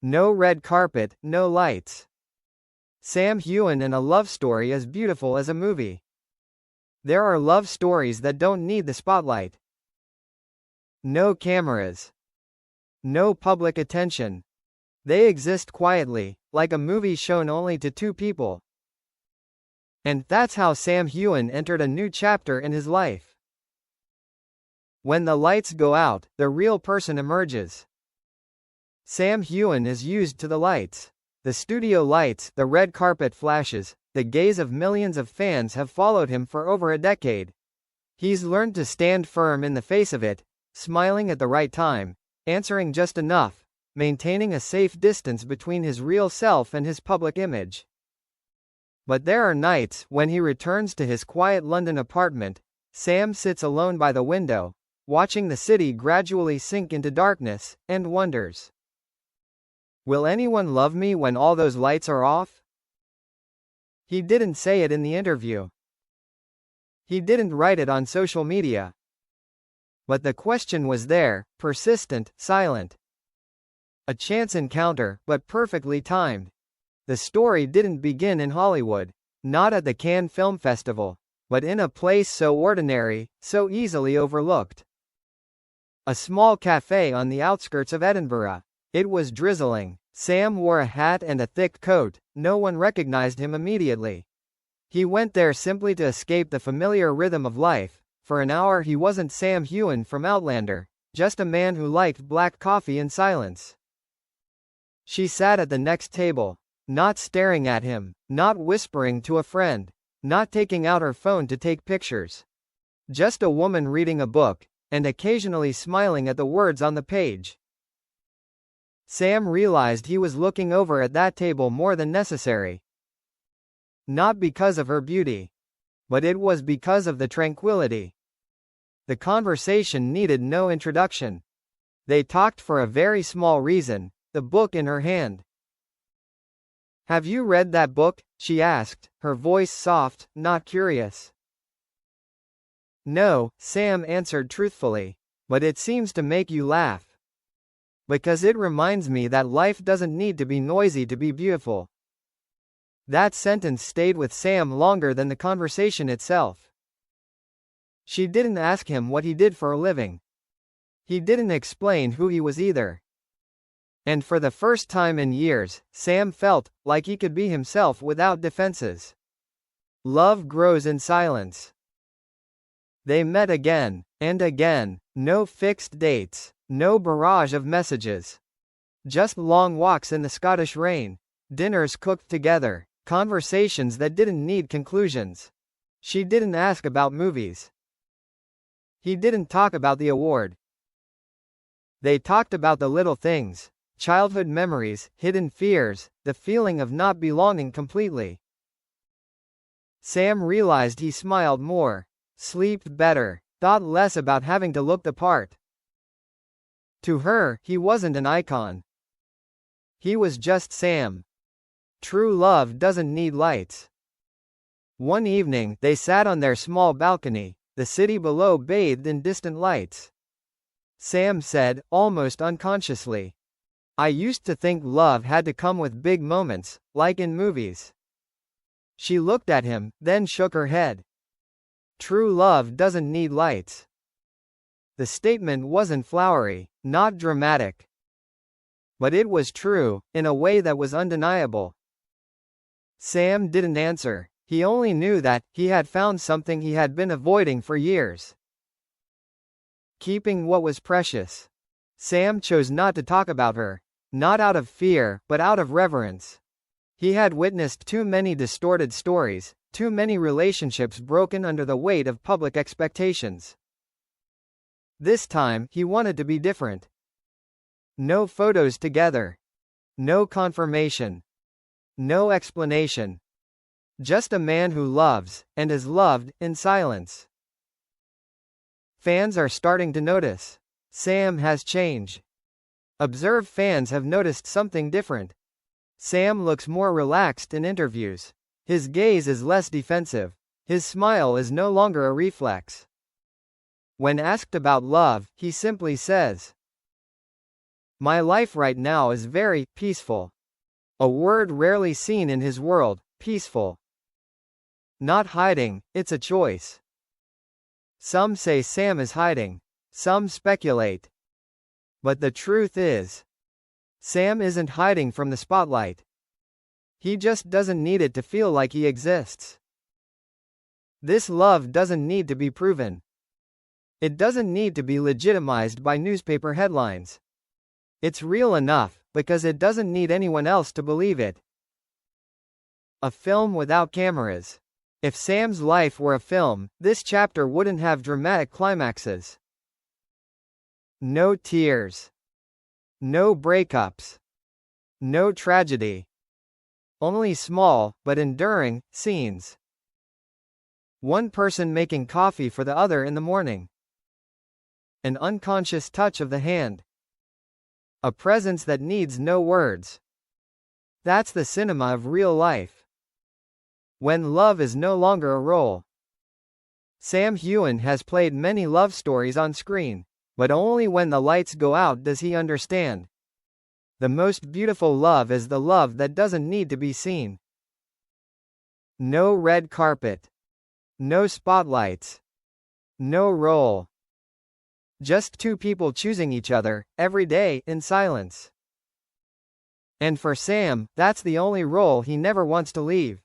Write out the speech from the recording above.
No red carpet, no lights. Sam Heughan and a love story as beautiful as a movie. There are love stories that don't need the spotlight. No cameras. No public attention. They exist quietly, like a movie shown only to two people. And that's how Sam Heughan entered a new chapter in his life. When the lights go out, the real person emerges. Sam Heughan is used to the lights. The studio lights, the red carpet flashes, the gaze of millions of fans have followed him for over a decade. He's learned to stand firm in the face of it, smiling at the right time, answering just enough, maintaining a safe distance between his real self and his public image. But there are nights when he returns to his quiet London apartment. Sam sits alone by the window, watching the city gradually sink into darkness, and wonders, will anyone love me when all those lights are off? He didn't say it in the interview. He didn't write it on social media. But the question was there, persistent, silent. A chance encounter, but perfectly timed. The story didn't begin in Hollywood, not at the Cannes Film Festival, but in a place so ordinary, so easily overlooked. A small cafe on the outskirts of Edinburgh. It was drizzling. Sam wore a hat and a thick coat. No one recognized him immediately. He went there simply to escape the familiar rhythm of life. For an hour he wasn't Sam Heughan from Outlander, just a man who liked black coffee in silence. She sat at the next table, not staring at him, not whispering to a friend, not taking out her phone to take pictures. Just a woman reading a book, and occasionally smiling at the words on the page. Sam realized he was looking over at that table more than necessary. Not because of her beauty. But it was because of the tranquility. The conversation needed no introduction. They talked for a very small reason, the book in her hand. Have you read that book? She asked, her voice soft, not curious. No, Sam answered truthfully. But it seems to make you laugh. Because it reminds me that life doesn't need to be noisy to be beautiful. That sentence stayed with Sam longer than the conversation itself. She didn't ask him what he did for a living. He didn't explain who he was either. And for the first time in years, Sam felt like he could be himself without defenses. Love grows in silence. They met again, and again, no fixed dates, no barrage of messages. Just long walks in the Scottish rain, dinners cooked together, conversations that didn't need conclusions. She didn't ask about movies. He didn't talk about the award. They talked about the little things, childhood memories, hidden fears, the feeling of not belonging completely. Sam realized he smiled more, slept better, thought less about having to look the part. To her, he wasn't an icon. He was just Sam. True love doesn't need lights. One evening, they sat on their small balcony, the city below bathed in distant lights. Sam said, almost unconsciously, I used to think love had to come with big moments, like in movies. She looked at him, then shook her head. True love doesn't need lights. The statement wasn't flowery, not dramatic. But it was true, in a way that was undeniable. Sam didn't answer. He only knew that he had found something he had been avoiding for years. Keeping what was precious. Sam chose not to talk about her, not out of fear, but out of reverence. He had witnessed too many distorted stories, too many relationships broken under the weight of public expectations. This time, he wanted to be different. No photos together. No confirmation. No explanation. Just a man who loves, and is loved, in silence. Fans are starting to notice. Sam has changed. Observe fans have noticed something different. Sam looks more relaxed in interviews. His gaze is less defensive. His smile is no longer a reflex. When asked about love, he simply says, My life right now is very peaceful. A word rarely seen in his world, peaceful. Not hiding, it's a choice. Some say Sam is hiding. Some speculate. But the truth is, Sam isn't hiding from the spotlight. He just doesn't need it to feel like he exists. This love doesn't need to be proven. It doesn't need to be legitimized by newspaper headlines. It's real enough, because it doesn't need anyone else to believe it. A film without cameras. If Sam's life were a film, this chapter wouldn't have dramatic climaxes. No tears. No breakups. No tragedy. Only small, but enduring, scenes. One person making coffee for the other in the morning. An unconscious touch of the hand. A presence that needs no words. That's the cinema of real life. When love is no longer a role. Sam Heughan has played many love stories on screen, but only when the lights go out does he understand. The most beautiful love is the love that doesn't need to be seen. No red carpet. No spotlights. No role. Just two people choosing each other, every day, in silence. And for Sam, that's the only role he never wants to leave.